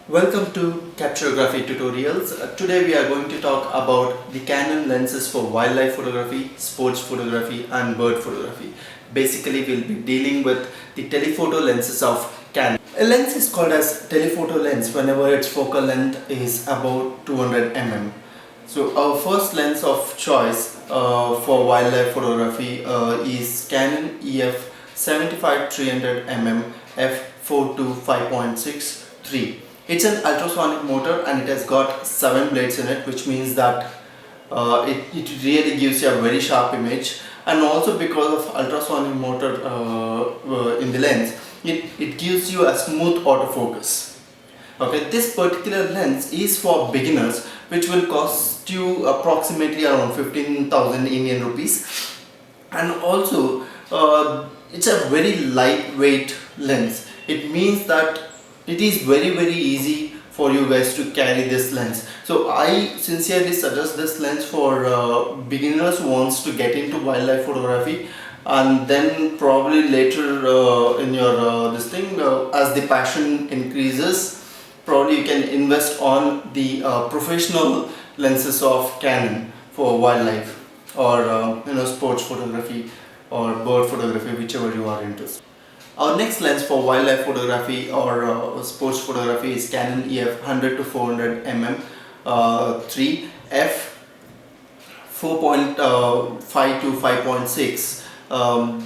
Welcome to Capturography Tutorials. Today we are going to talk about the Canon lenses for wildlife photography, sports photography and bird photography. Basically we'll be dealing with the telephoto lenses of Canon. A lens is called as telephoto lens whenever its focal length is about 200 mm. So our first lens of choice for wildlife photography is Canon Ef 75-300 mm f4 to 5.63. It's an ultrasonic motor and it has got 7 blades in it, which means that it really gives you a very sharp image. And also because of ultrasonic motor in the lens, it gives you a smooth autofocus. Okay, this particular lens is for beginners, which will cost you approximately around 15,000 Indian rupees. And also it's a very lightweight lens. It means that it is very easy for you guys to carry this lens. So I sincerely suggest this lens for beginners who wants to get into wildlife photography, and then probably later in your this thing as the passion increases, probably you can invest on the professional lenses of Canon for wildlife or sports photography or bird photography, whichever you are into. Our next lens for wildlife photography or sports photography is Canon Ef 100 to 400 mm 3 f 4.5 to 5.6.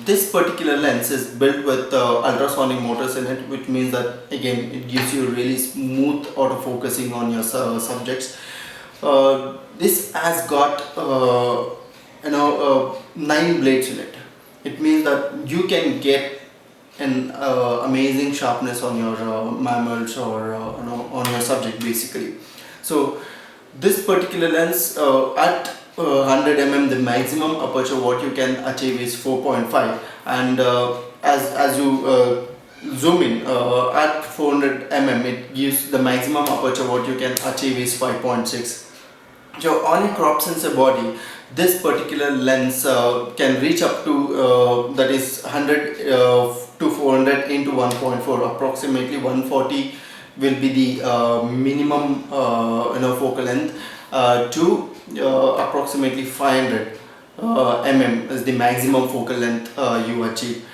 This particular lens is built with ultrasonic motors in it, which means that again it gives you really smooth autofocusing on your subjects. This has got 9 blades in it. It means that you can get an amazing sharpness on your mammals or on your subject basically. So this particular lens at 100 mm, the maximum aperture what you can achieve is 4.5, and as you zoom in at 400 mm, it gives the maximum aperture what you can achieve is 5.6. So on a crop sensor body, this particular lens can reach up to that is 100 to 400 into 1.4, approximately 140 will be the minimum focal length to approximately 500 mm is the maximum focal length you achieve.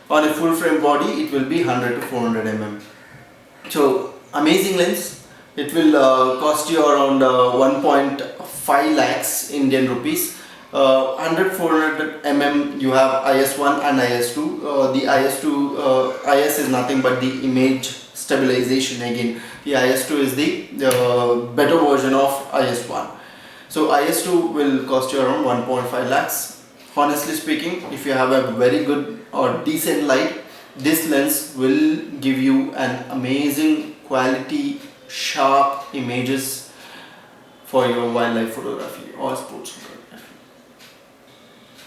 On a full frame body it will be 100 to 400 mm. So amazing lens. It will cost you around 1.5 lakhs Indian rupees. 100 400 mm you have IS1 and IS2. The IS2 IS is nothing but the image stabilization. Again, the IS2 is the better version of IS1. So IS2 will cost you around 1.5 lakhs. Honestly speaking, if you have a very good or decent light, this lens will give you an amazing quality sharp images for your wildlife photography or sports photography.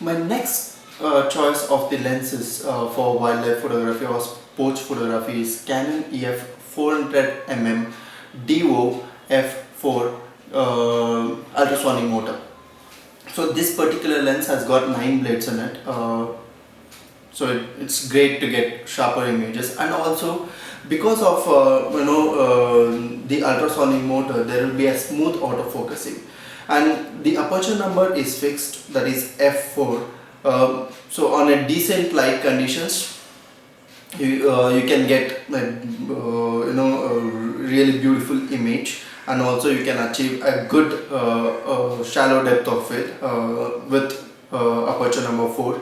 My next choice of the lenses for wildlife photography or sports photography is Canon Ef 400 mm DO f4 ultrasonic motor. So this particular lens has got 9 blades in it, so it's great to get sharper images. And also because of the ultrasonic motor, there will be a smooth autofocusing, and the aperture number is fixed, that is f4. So on a decent light conditions, you can get a really beautiful image, and also you can achieve a good shallow depth of field with aperture number 4.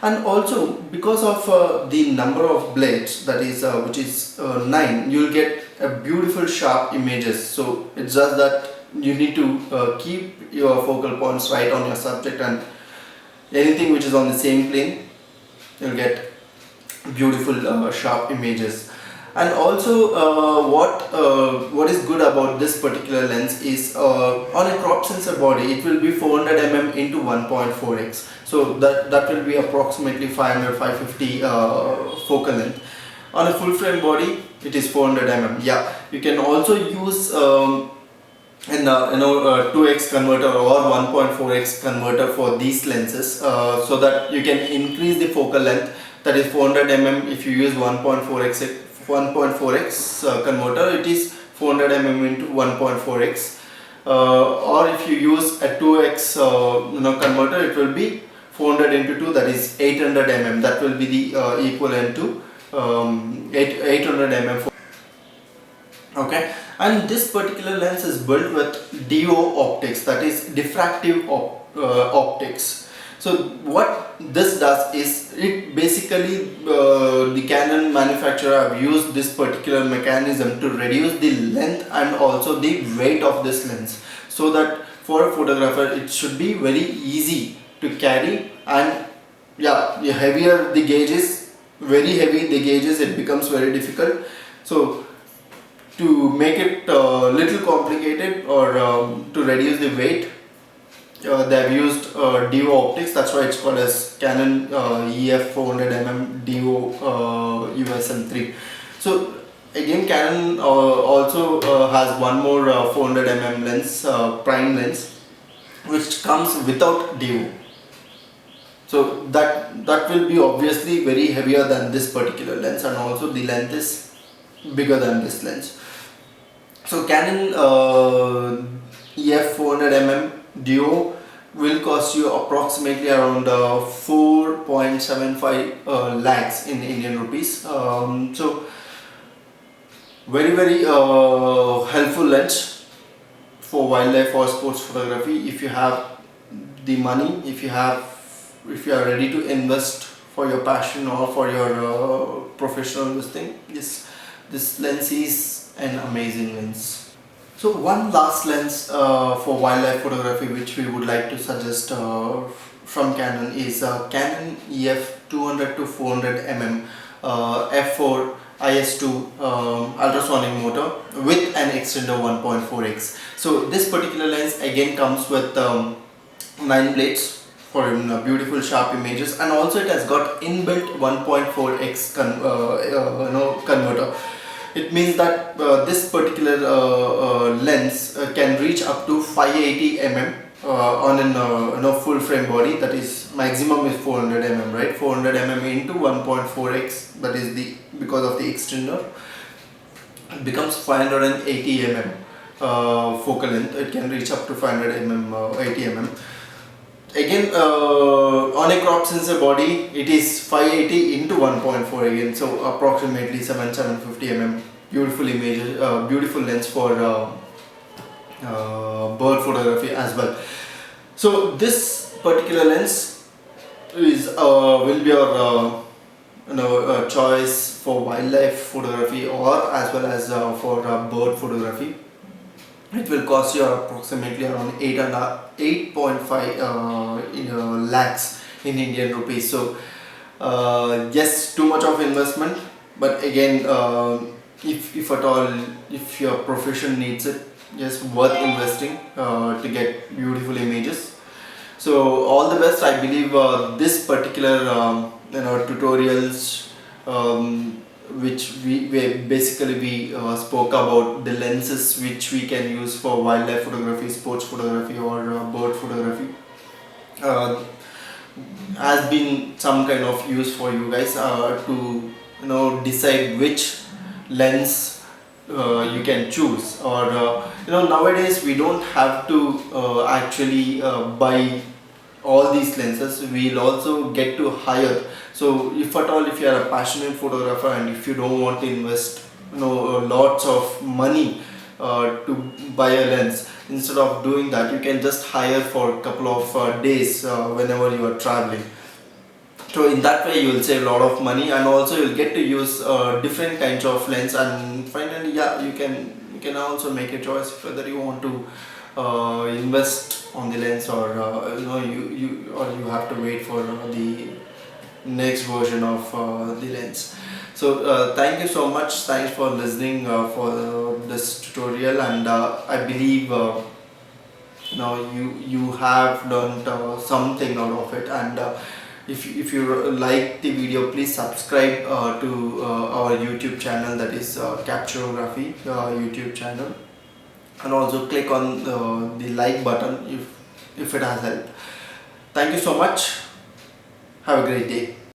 And also because of the number of blades, that is which is 9, you will get a beautiful sharp images. So it's just that you need to keep your focal points right on your subject, and anything which is on the same plane, you'll get beautiful sharp images. And also what is good about this particular lens is on a crop sensor body it will be 400 mm into 1.4x, so that will be approximately 500-550 focal length. On a full frame body it is 400 mm. Yeah, you can also use an 2x converter or 1.4x converter for these lenses, so that you can increase the focal length, that is 400 mm. If you use 1.4x converter, it is 400 mm into 1.4x, or if you use a 2x converter, it will be 400 into 2, that is 800 mm. That will be the equivalent to 800 mm. Okay, and this particular lens is built with DO optics, that is diffractive optics. So what this does is, it basically the Canon manufacturer have used this particular mechanism to reduce the length and also the weight of this lens, so that for a photographer it should be very easy to carry. And yeah, the heavier the gauge is, very heavy the gauge is, it becomes very difficult. So to make it little complicated, or to reduce the weight, they have used DO optics. That's why it's called as Canon Ef 400mm DO USM3. So again, Canon also has one more 400mm lens, prime lens, which comes without DO. So that will be obviously very heavier than this particular lens, and also the length is bigger than this lens. So Canon Ef 400mm DO will cost you approximately around 4.75 lakhs in Indian rupees. So very helpful lens for wildlife or sports photography. If you have the money, if you are ready to invest for your passion or for your professional thing, this lens is an amazing lens. So one last lens for wildlife photography which we would like to suggest from Canon is Canon Ef 200 to 400 mm f4 IS2 ultrasonic motor with an extender 1.4x. So this particular lens again comes with 9 blades for beautiful sharp images, and also it has got inbuilt 1.4x converter. It means that this particular lens can reach up to 580 mm on a full frame body. That is, maximum is 400 mm, right? 400 mm into 1.4x, that is because of the extender, it becomes 580 mm focal length. It can reach up to 500 mm, 80 mm. Again, on a crop sensor body, it is 580 into 1.4 again, so approximately 750 mm. Beautiful images, beautiful lens for bird photography as well. So this particular lens is will be your choice for wildlife photography, or as well as for bird photography. It will cost you approximately around 8.5 lakhs in Indian rupees. So yes, too much of investment, but again, if at all, if your profession needs it, yes, worth investing to get beautiful images. So all the best. I believe this particular tutorials which we basically spoke about the lenses which we can use for wildlife photography, sports photography, or bird photography, has been some kind of use for you guys to decide which lens you can choose. Or nowadays we don't have to actually buy all these lenses. We'll also get to hire. So if at all, if you are a passionate photographer and if you don't want to invest lots of money to buy a lens, instead of doing that, you can just hire for a couple of days whenever you are traveling. So in that way you will save a lot of money, and also you'll get to use different kinds of lens. And finally, yeah, you can also make a choice whether you want to invest on the lens, or you have to wait for the next version of the lens. So thank you so much. Thanks for listening for this tutorial, and I believe you have learned something out of it. And if you like the video, please subscribe to our YouTube channel, that is Capturography YouTube channel, and also click on the like button if it has helped. Thank you so much. Have a great day.